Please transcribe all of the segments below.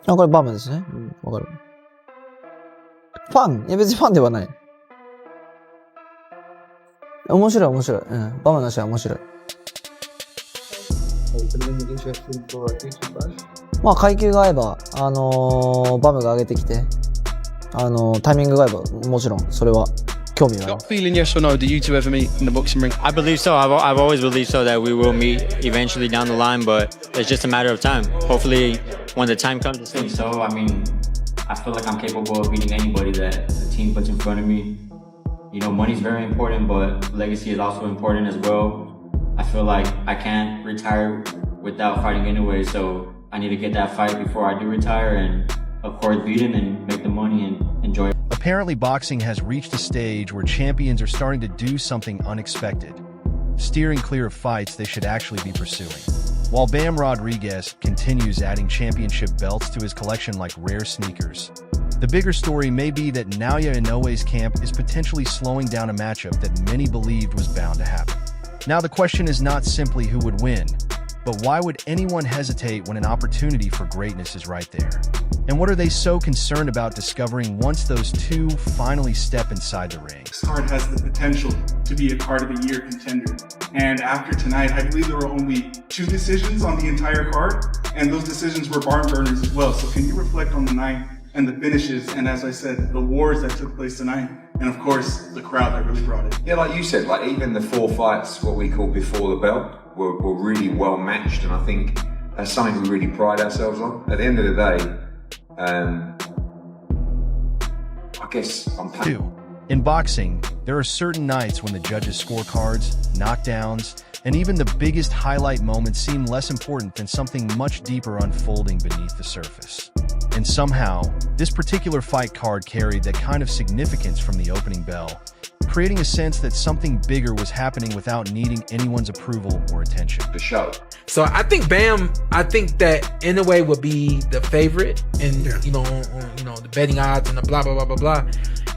あ、これバムですね。うん、わかる。ファン？いや別にファンではない。面白い面白い。うん。バムの試合面白い。まあ階級が合えば、バムが上げてきて、タイミングが合えば、もちろん、それは、興味がある。Got feeling yes or no, do you two ever meet in the boxing ring? I believe so. I've always believed so that we will meet eventually down the line, but it's just a matter of time. Hopefully, when the time comes. I think so. I mean, I feel like I'm capable of beating anybody that the team puts in front of me. You know, money's very important, but legacy is also important as well. I feel like I can't retire without fighting anyway, so I need to get that fight before I do retire and, of course, beat him and make the money and enjoy it. Apparently, boxing has reached a stage where champions are starting to do something unexpected, steering clear of fights they should actually be pursuing. While Bam Rodriguez continues adding championship belts to his collection like rare sneakers, the bigger story may be that Naoya Inoue's camp is potentially slowing down a matchup that many believed was bound to happen. Now the question is not simply who would win, but why would anyone hesitate when an opportunity for greatness is right there? And what are they so concerned about discovering once those two finally step inside the ring? This card has the potential to be a card of the year contender. And after tonight, I believe there were only 2 decisions on the entire card, and those decisions were barn burners as well. So can you reflect on the night and the finishes, and as I said, the wars that took place tonight, and of course, the crowd that really brought it? Yeah, like you said, like even the 4 fights, what we call before the belt, were really well matched, and I think that's something we really pride ourselves on. At the end of the day, I guess I'm Two. In boxing, there are certain nights when the judges' scorecards, knockdowns, and even the biggest highlight moments seem less important than something much deeper unfolding beneath the surface. And somehow, this particular fight card carried that kind of significance from the opening bell, creating a sense that something bigger was happening without needing anyone's approval or attention. The show. So I think that Inoue would be the favorite, and you know the betting odds and the blah blah blah blah blah,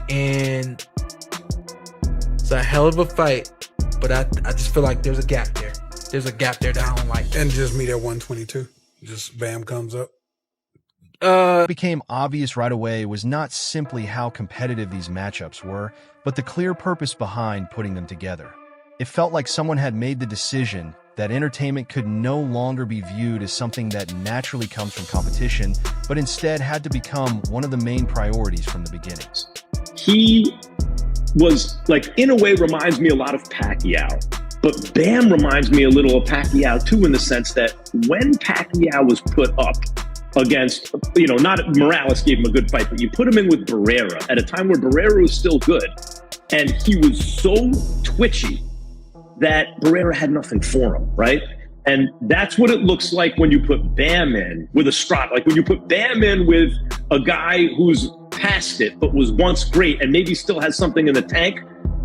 and it's a hell of a fight. But I just feel like there's a gap there. There's a gap there that I don't like. And just meet at 122. Just Bam comes up. What became obvious right away was not simply how competitive these matchups were, but the clear purpose behind putting them together. It felt like someone had made the decision that entertainment could no longer be viewed as something that naturally comes from competition, but instead had to become one of the main priorities from the beginning. He was like, in a way, reminds me a lot of Pacquiao, but Bam reminds me a little of Pacquiao too, in the sense that when Pacquiao was put up against, not Morales gave him a good fight, but you put him in with Barrera at a time where Barrera was still good, and he was so twitchy that Barrera had nothing for him, right? And that's what it looks like when you put Bam in with a strop. Like when you put Bam in with a guy who's past it, but was once great and maybe still has something in the tank,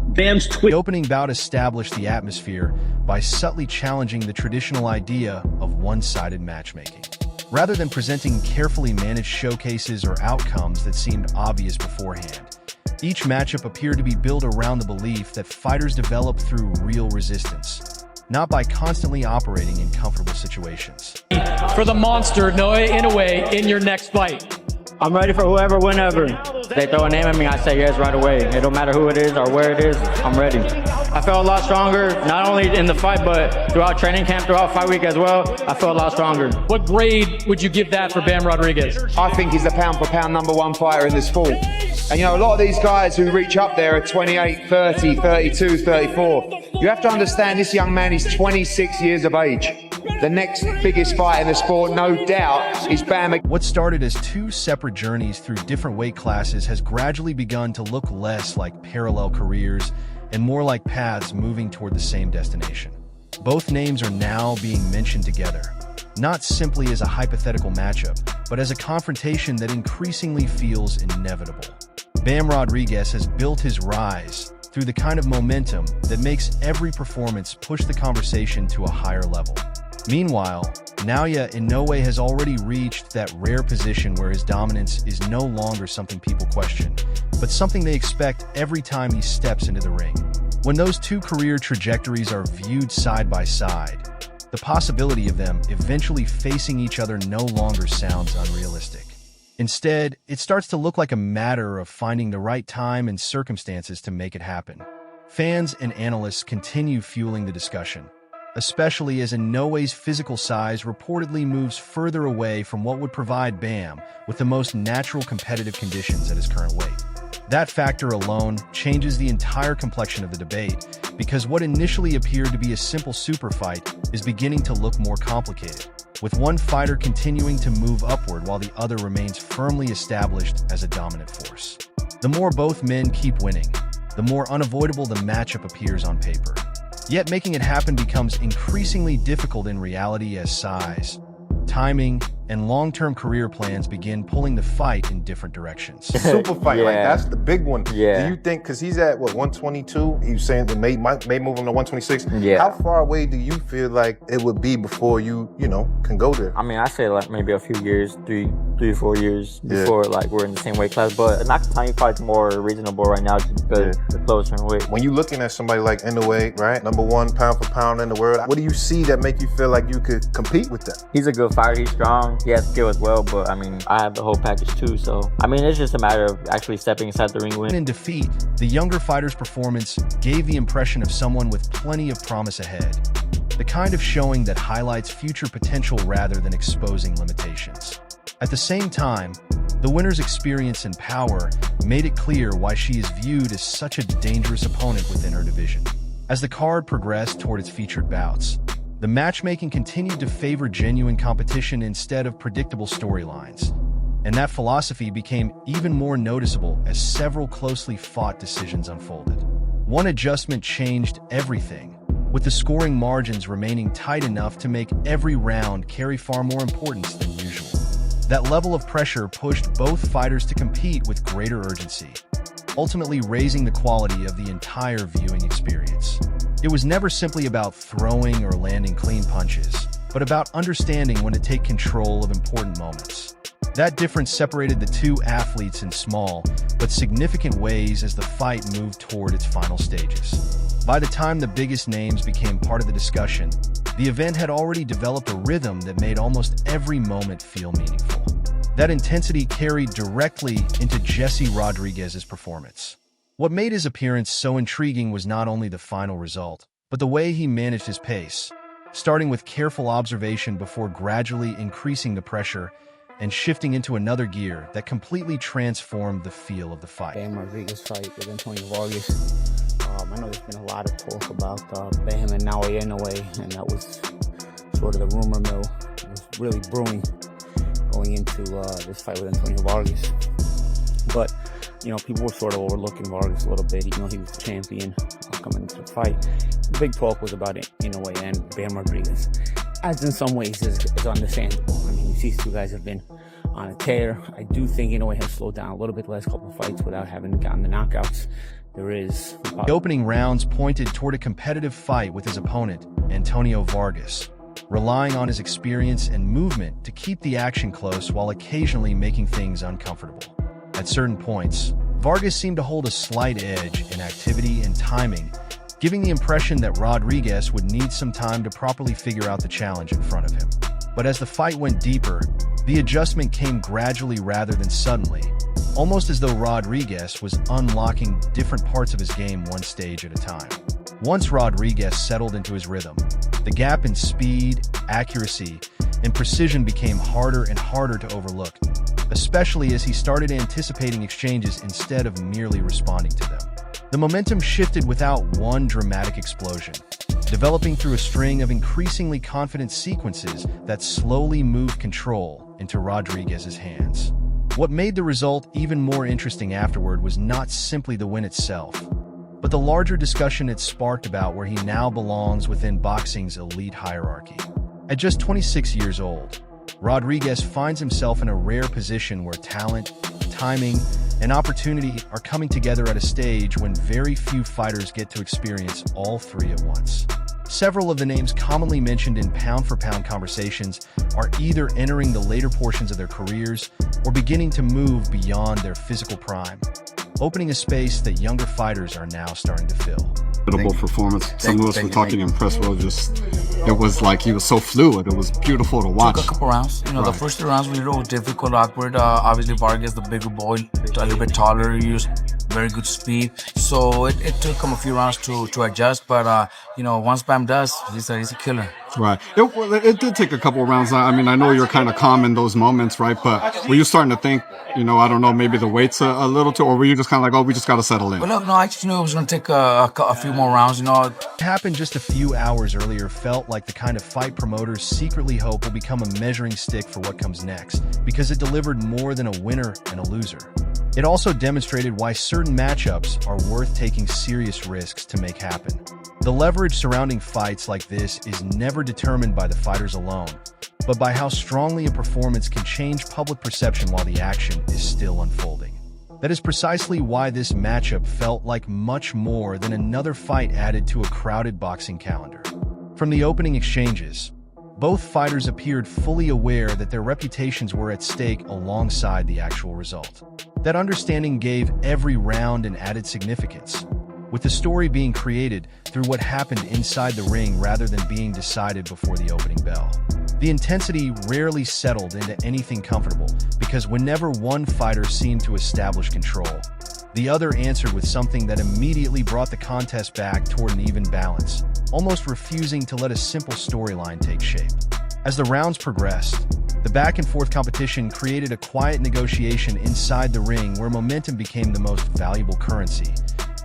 Bam's The opening bout established the atmosphere by subtly challenging the traditional idea of one-sided matchmaking. Rather than presenting carefully managed showcases or outcomes that seemed obvious beforehand, each matchup appeared to be built around the belief that fighters develop through real resistance, not by constantly operating in comfortable situations. For the monster, Naoya Inoue, in your next fight. I'm ready for whoever, whenever. They throw a name at me, I say yes right away. It don't matter who it is or where it is, I'm ready. I felt a lot stronger, not only in the fight, but throughout training camp, throughout fight week as well. I felt a lot stronger. What grade would you give that for Bam Rodriguez? I think he's the pound-for-pound #1 fighter in this sport. And a lot of these guys who reach up there are 28, 30, 32, 34. You have to understand this young man is 26 years of age. The next biggest fight in the sport, no doubt, is Bam. What started as 2 separate journeys through different weight classes has gradually begun to look less like parallel careers and more like paths moving toward the same destination. Both names are now being mentioned together, not simply as a hypothetical matchup, but as a confrontation that increasingly feels inevitable. Bam Rodriguez has built his rise through the kind of momentum that makes every performance push the conversation to a higher level. Meanwhile, Naoya Inoue has already reached that rare position where his dominance is no longer something people question, but something they expect every time he steps into the ring. When those 2 career trajectories are viewed side by side, the possibility of them eventually facing each other no longer sounds unrealistic. Instead, it starts to look like a matter of finding the right time and circumstances to make it happen. Fans and analysts continue fueling the discussion, especially as Inoue's physical size reportedly moves further away from what would provide Bam with the most natural competitive conditions at his current weight. That factor alone changes the entire complexion of the debate, because what initially appeared to be a simple super fight is beginning to look more complicated, with one fighter continuing to move upward while the other remains firmly established as a dominant force. The more both men keep winning, the more unavoidable the matchup appears on paper. Yet making it happen becomes increasingly difficult in reality as size, timing, and long-term career plans begin pulling the fight in different directions. Super fight, like that's the big one. Yeah. Do you think, because he's at, what, 122? He was saying that may move him to 126. Yeah. How far away do you feel like it would be before you can go there? I mean, I say like maybe a few years, three, 4 years before like we're in the same weight class. But Nakatani fight's more reasonable right now just because the closer in weight. When you're looking at somebody like Inoue, right, #1 pound for pound in the world, what do you see that make you feel like you could compete with that? He's a good fighter. He's strong. He has skill as well. But I mean, I have the whole package too. So I mean, it's just a matter of actually stepping inside the ring with. In defeat, the younger fighter's performance gave the impression of someone with plenty of promise ahead. The kind of showing that highlights future potential rather than exposing limitations. At the same time, the winner's experience and power made it clear why she is viewed as such a dangerous opponent within her division. As the card progressed toward its featured bouts, the matchmaking continued to favor genuine competition instead of predictable storylines. And that philosophy became even more noticeable as several closely fought decisions unfolded. One adjustment changed everything, with the scoring margins remaining tight enough to make every round carry far more importance than usual. That level of pressure pushed both fighters to compete with greater urgency, ultimately raising the quality of the entire viewing experience. It was never simply about throwing or landing clean punches, but about understanding when to take control of important moments. That difference separated the two athletes in small but significant ways as the fight moved toward its final stages. By the time the biggest names became part of the discussion, the event had already developed a rhythm that made almost every moment feel meaningful. That intensity carried directly into Jesse Rodriguez's performance. What made his appearance so intriguing was not only the final result, but the way he managed his pace, starting with careful observation before gradually increasing the pressure and shifting into another gear that completely transformed the feel of the fight. Bam Rodriguez fight with Antonio Vargas. I know there's been a lot of talk about Bam and Naoya Inoue, and that was sort of the rumor mill. It was really brewing going into this fight with Antonio Vargas. But, people were sort of overlooking Vargas a little bit, even though he was the champion coming into the fight. The big talk was about Inoue and Bam Rodriguez, as in some ways is understandable. I mean, you see these two guys have been on a tear. I do think Inoue has slowed down a little bit the last couple of fights without having gotten the knockouts. The opening rounds pointed toward a competitive fight with his opponent, Antonio Vargas, relying on his experience and movement to keep the action close while occasionally making things uncomfortable. At certain points, Vargas seemed to hold a slight edge in activity and timing, giving the impression that Rodriguez would need some time to properly figure out the challenge in front of him. But as the fight went deeper, the adjustment came gradually rather than suddenly, almost as though Rodriguez was unlocking different parts of his game one stage at a time. Once Rodriguez settled into his rhythm, the gap in speed, accuracy, and precision became harder and harder to overlook, especially as he started anticipating exchanges instead of merely responding to them. The momentum shifted without one dramatic explosion, developing through a string of increasingly confident sequences that slowly moved control into Rodriguez's hands. What made the result even more interesting afterward was not simply the win itself, but the larger discussion it sparked about where he now belongs within boxing's elite hierarchy. At just 26 years old, Rodriguez finds himself in a rare position where talent, timing, and opportunity are coming together at a stage when very few fighters get to experience all three at once. Several of the names commonly mentioned in pound-for-pound conversations are either entering the later portions of their careers or beginning to move beyond their physical prime, opening a space that younger fighters are now starting to fill. Incredible performance. Some of us were talking in press row, it was like he was so fluid. It was beautiful to watch. Took a couple rounds. You know, the first 3 rounds were a little difficult, awkward. Obviously, Vargas, the bigger boy, a little bit taller, he used very good speed. So it took him a few rounds to adjust. But, you know, once Bam does, he's a killer. Right. It did take a couple of rounds. I mean, I know you're kind of calm in those moments, right? But were you starting to think, you know, I don't know, maybe the weight's a little too, or were you just kind of like, oh, we just got to settle in? Well, look, no, I just knew it was going to take a few more rounds, you know. What happened just a few hours earlier felt like the kind of fight promoters secretly hope will become a measuring stick for what comes next, because it delivered more than a winner and a loser. It also demonstrated why certain matchups are worth taking serious risks to make happen. The leverage surrounding fights like this is never determined by the fighters alone, but by how strongly a performance can change public perception while the action is still unfolding. That is precisely why this matchup felt like much more than another fight added to a crowded boxing calendar. From the opening exchanges, both fighters appeared fully aware that their reputations were at stake alongside the actual result. That understanding gave every round an added significance, with the story being created through what happened inside the ring rather than being decided before the opening bell. The intensity rarely settled into anything comfortable, because whenever one fighter seemed to establish control, the other answered with something that immediately brought the contest back toward an even balance, almost refusing to let a simple storyline take shape. As the rounds progressed, the back-and-forth competition created a quiet negotiation inside the ring where momentum became the most valuable currency,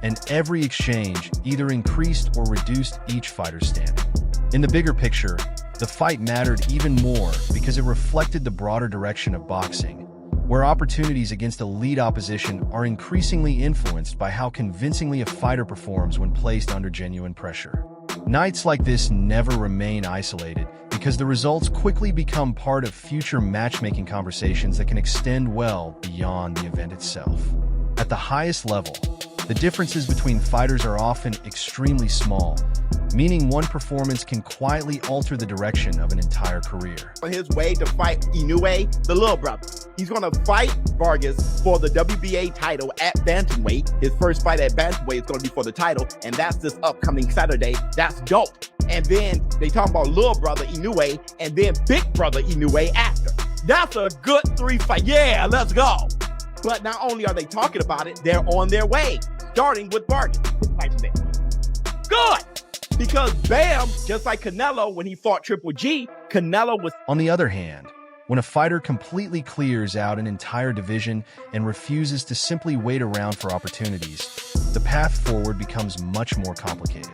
and every exchange either increased or reduced each fighter's standing. In the bigger picture, the fight mattered even more because it reflected the broader direction of boxing, where opportunities against elite opposition are increasingly influenced by how convincingly a fighter performs when placed under genuine pressure. Nights like this never remain isolated because the results quickly become part of future matchmaking conversations that can extend well beyond the event itself. At the highest level, the differences between fighters are often extremely small, meaning one performance can quietly alter the direction of an entire career. On his way to fight Inoue, the little brother. He's going to fight Vargas for the WBA title at bantamweight. His first fight at bantamweight is going to be for the title, and that's this upcoming Saturday. That's dope. And then they talk about little brother Inoue, and then big brother Inoue after. That's a good 3 fight. Yeah, let's go. But not only are they talking about it, they're on their way, starting with Vargas. Good. Because Bam, just like Canelo when he fought Triple G, Canelo was... On the other hand, when a fighter completely clears out an entire division and refuses to simply wait around for opportunities, the path forward becomes much more complicated.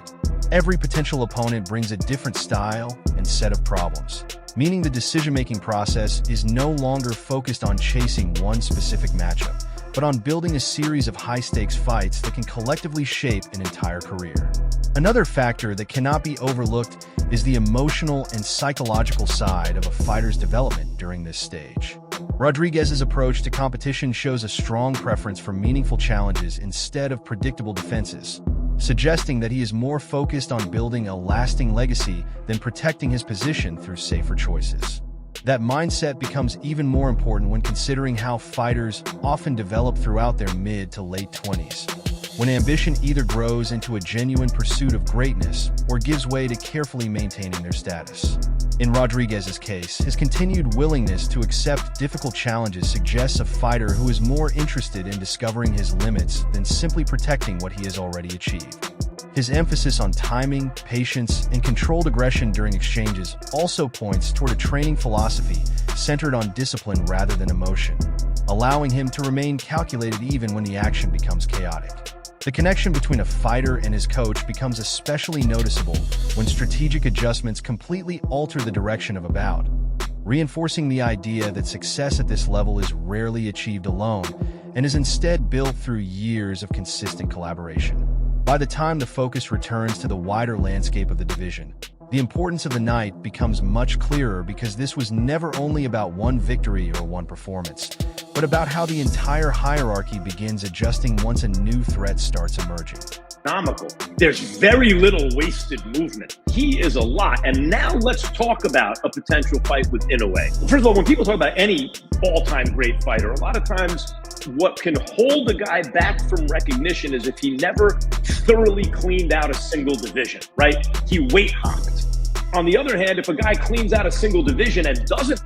Every potential opponent brings a different style and set of problems, meaning the decision-making process is no longer focused on chasing one specific matchup, but on building a series of high-stakes fights that can collectively shape an entire career. Another factor that cannot be overlooked is the emotional and psychological side of a fighter's development during this stage. Rodriguez's approach to competition shows a strong preference for meaningful challenges instead of predictable defenses, suggesting that he is more focused on building a lasting legacy than protecting his position through safer choices. That mindset becomes even more important when considering how fighters often develop throughout their mid to late 20s, when ambition either grows into a genuine pursuit of greatness or gives way to carefully maintaining their status. In Rodriguez's case, his continued willingness to accept difficult challenges suggests a fighter who is more interested in discovering his limits than simply protecting what he has already achieved. His emphasis on timing, patience, and controlled aggression during exchanges also points toward a training philosophy centered on discipline rather than emotion, allowing him to remain calculated even when the action becomes chaotic. The connection between a fighter and his coach becomes especially noticeable when strategic adjustments completely alter the direction of a bout, reinforcing the idea that success at this level is rarely achieved alone and is instead built through years of consistent collaboration. By the time the focus returns to the wider landscape of the division, the importance of the night becomes much clearer because this was never only about one victory or one performance, but about how the entire hierarchy begins adjusting once a new threat starts emerging. There's very little wasted movement. He is a lot. And now let's talk about a potential fight with Inoue. First of all, when people talk about any all-time great fighter, a lot of times what can hold a guy back from recognition is if he never thoroughly cleaned out a single division, right? He weight hopped. On the other hand, if a guy cleans out a single division and doesn't